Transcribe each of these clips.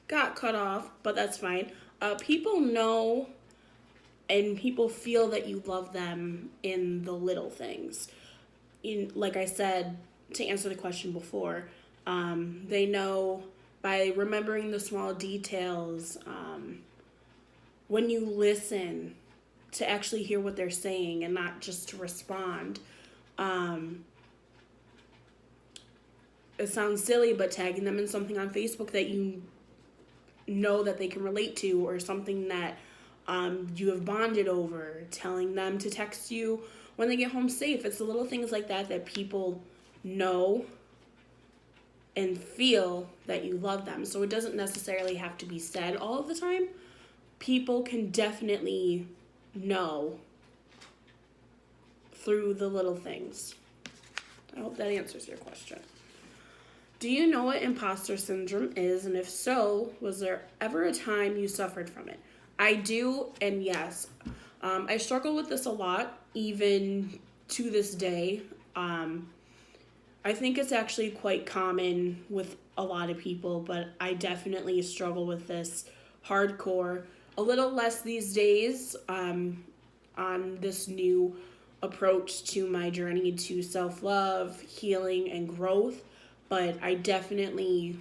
got cut off, but that's fine. People know and people feel that you love them in the little things. Like I said, to answer the question before, they know by remembering the small details, when you listen to actually hear what they're saying and not just to respond. Um, it sounds silly, but tagging them in something on Facebook that you know that they can relate to, or something that you have bonded over, telling them to text you when they get home safe. It's the little things like that that people know and feel that you love them. So it doesn't necessarily have to be said all of the time. People can definitely know through the little things. I hope that answers your question. Do you know what imposter syndrome is? And if so, was there ever a time you suffered from it? I do, and yes. I struggle with this a lot, even to this day. I think it's actually quite common with a lot of people, but I definitely struggle with this hardcore. A little less these days, on this new approach to my journey to self-love, healing, and growth, but I definitely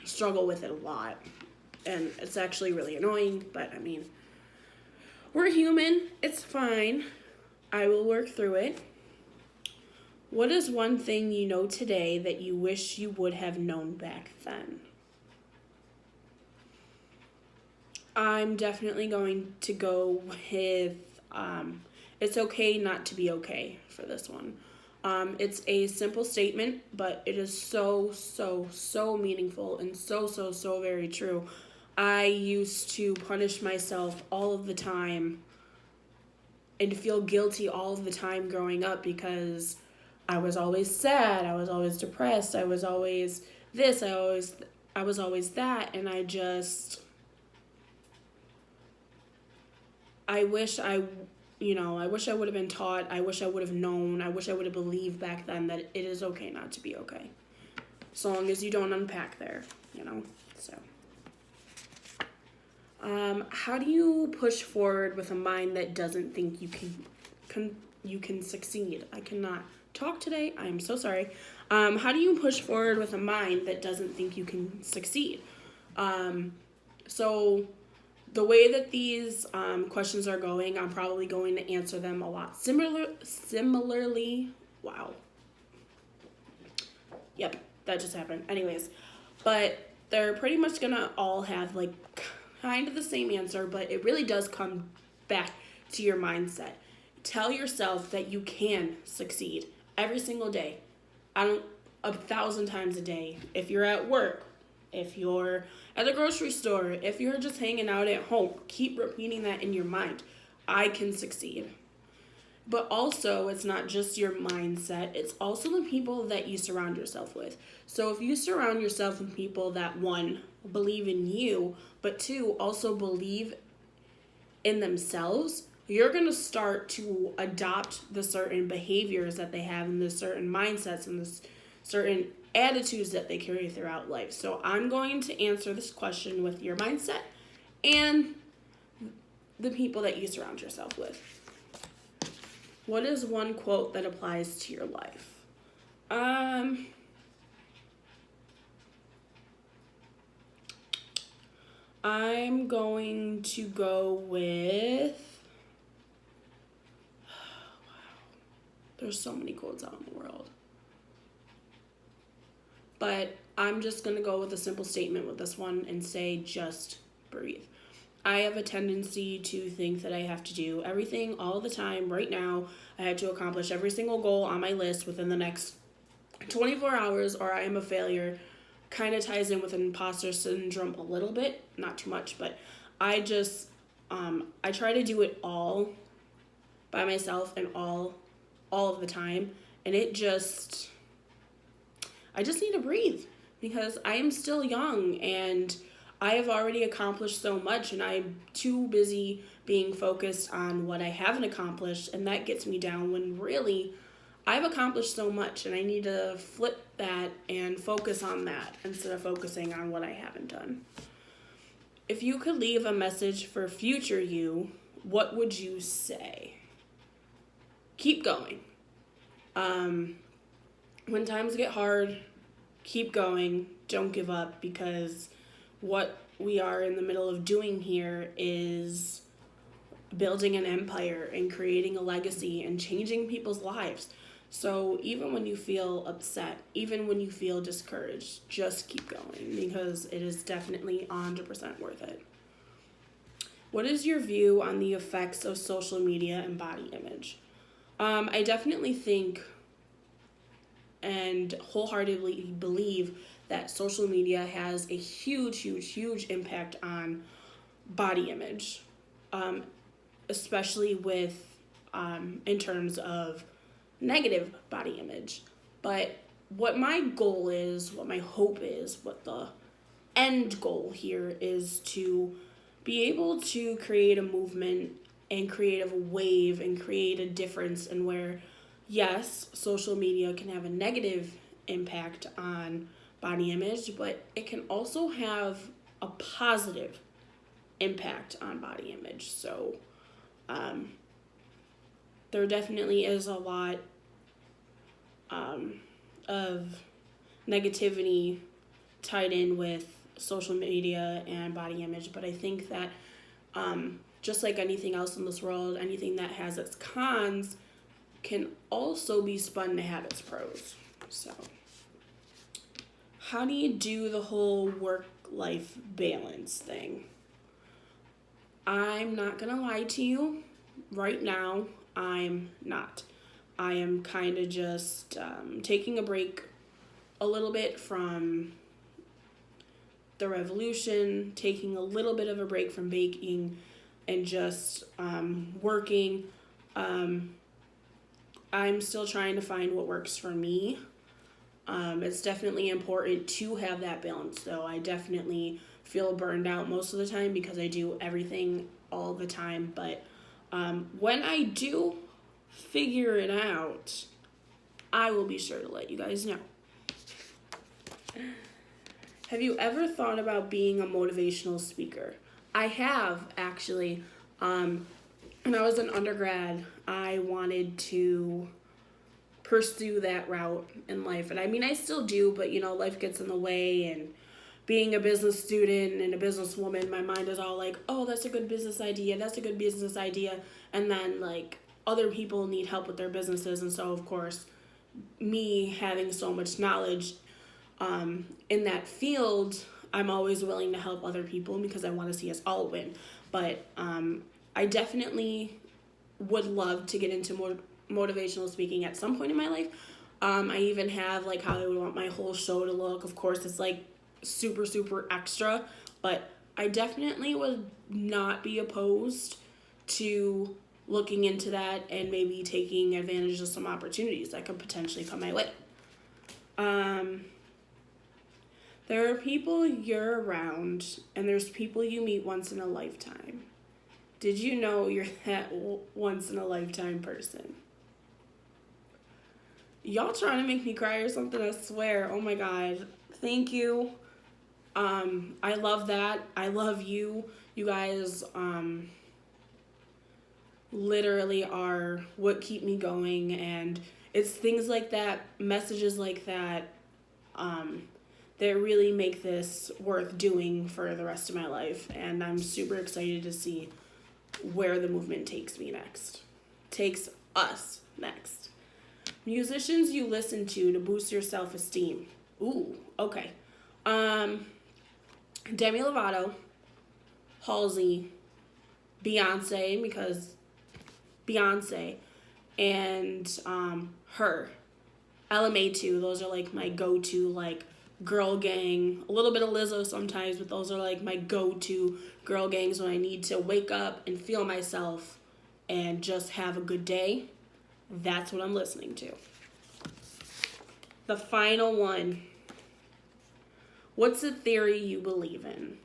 struggle with it a lot. And it's actually really annoying, but I mean, we're human. It's fine. I will work through it. What is one thing you know today that you wish you would have known back then? I'm definitely going to go with it's okay not to be okay for this one. It's a simple statement, but it is so, so, so meaningful and so, so, so very true. I used to punish myself all of the time and feel guilty all of the time growing up because I was always sad, I was always depressed, I was always this, I was always that, and I wish I wish I would have been taught, I wish I would have known, I wish I would have believed back then that it is okay not to be okay. So long as you don't unpack there, so. How do you push forward with a mind that doesn't think you can succeed? I cannot talk today. I am so sorry. How do you push forward with a mind that doesn't think you can succeed? So the way that these questions are going, I'm probably going to answer them a lot similarly. Wow. Yep, that just happened. Anyways, but they're pretty much gonna all have like kind of the same answer, but it really does come back to your mindset. Tell yourself that you can succeed every single day. 1,000 times a day. If you're at work, if you're at the grocery store, if you're just hanging out at home, keep repeating that in your mind. I can succeed. But also, it's not just your mindset, it's also the people that you surround yourself with. So if you surround yourself with people that, one, believe in you, but two, also believe in themselves, you're going to start to adopt the certain behaviors that they have and the certain mindsets and the certain attitudes that they carry throughout life. So I'm going to answer this question with your mindset and the people that you surround yourself with. What is one quote that applies to your life? I'm going to go with... There's so many quotes out in the world. But I'm just going to go with a simple statement with this one and say, just breathe. I have a tendency to think that I have to do everything all the time right now. I have to accomplish every single goal on my list within the next 24 hours or I am a failure. Kind of ties in with imposter syndrome a little bit, not too much, but I try to do it all by myself and all of the time, and I just need to breathe because I am still young and I have already accomplished so much and I'm too busy being focused on what I haven't accomplished, and that gets me down when really I've accomplished so much and I need to flip that and focus on that instead of focusing on what I haven't done. If you could leave a message for future you, what would you say? Keep going. When times get hard, keep going. Don't give up, because what we are in the middle of doing here is building an empire and creating a legacy and changing people's lives. So even when you feel upset, even when you feel discouraged, just keep going, because it is definitely 100% worth it. What is your view on the effects of social media and body image? I definitely think and wholeheartedly believe that social media has a huge impact on body image, especially with in terms of negative body image. But what my goal is, what my hope is, what the end goal here is to be able to create a movement and create a wave and create a difference, and where, yes, social media can have a negative impact on body image, but it can also have a positive impact on body image. So there definitely is a lot of negativity tied in with social media and body image, but I think that just like anything else in this world, anything that has its cons can also be spun to have its pros. So how do you do the whole work-life balance thing? I'm not gonna lie to you. Right now, I'm not. I am kind of just taking a break a little bit from the revolution, taking a little bit of a break from baking, and just working. I'm still trying to find what works for me. It's definitely important to have that balance, though. I definitely feel burned out most of the time because I do everything all the time. But when I do figure it out, I will be sure to let you guys know. Have you ever thought about being a motivational speaker? I have, actually. When I was an undergrad, I wanted to pursue that route in life. And I mean, I still do, but life gets in the way, and being a business student and a businesswoman, my mind is all like, oh, that's a good business idea. That's a good business idea. And then other people need help with their businesses. And so, of course, me having so much knowledge in that field, I'm always willing to help other people because I want to see us all win. But I definitely would love to get into more motivational speaking at some point in my life. I even have how I would want my whole show to look. Of course, it's super extra, but I definitely would not be opposed to looking into that and maybe taking advantage of some opportunities that could potentially come my way. There are people you're around, and there's people you meet once in a lifetime. Did you know you're that once in a lifetime person? Y'all trying to make me cry or something, I swear. Oh my God. Thank you. I love that. I love you. You guys literally are what keep me going, and it's things like that, messages like that, that really make this worth doing for the rest of my life. And I'm super excited to see where the movement takes me next. Takes us next. Musicians you listen to boost your self-esteem. Ooh, okay. Demi Lovato, Halsey, Beyonce, because Beyonce, and her. LMA2, those are my go-to girl gang. A little bit of Lizzo sometimes, but those are my go-to girl gangs when I need to wake up and feel myself and just have a good day. That's what I'm listening to. The final one. What's a theory you believe in?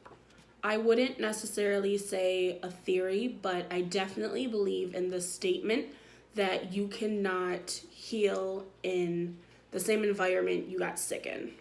I wouldn't necessarily say a theory, but I definitely believe in the statement that you cannot heal in the same environment you got sick in.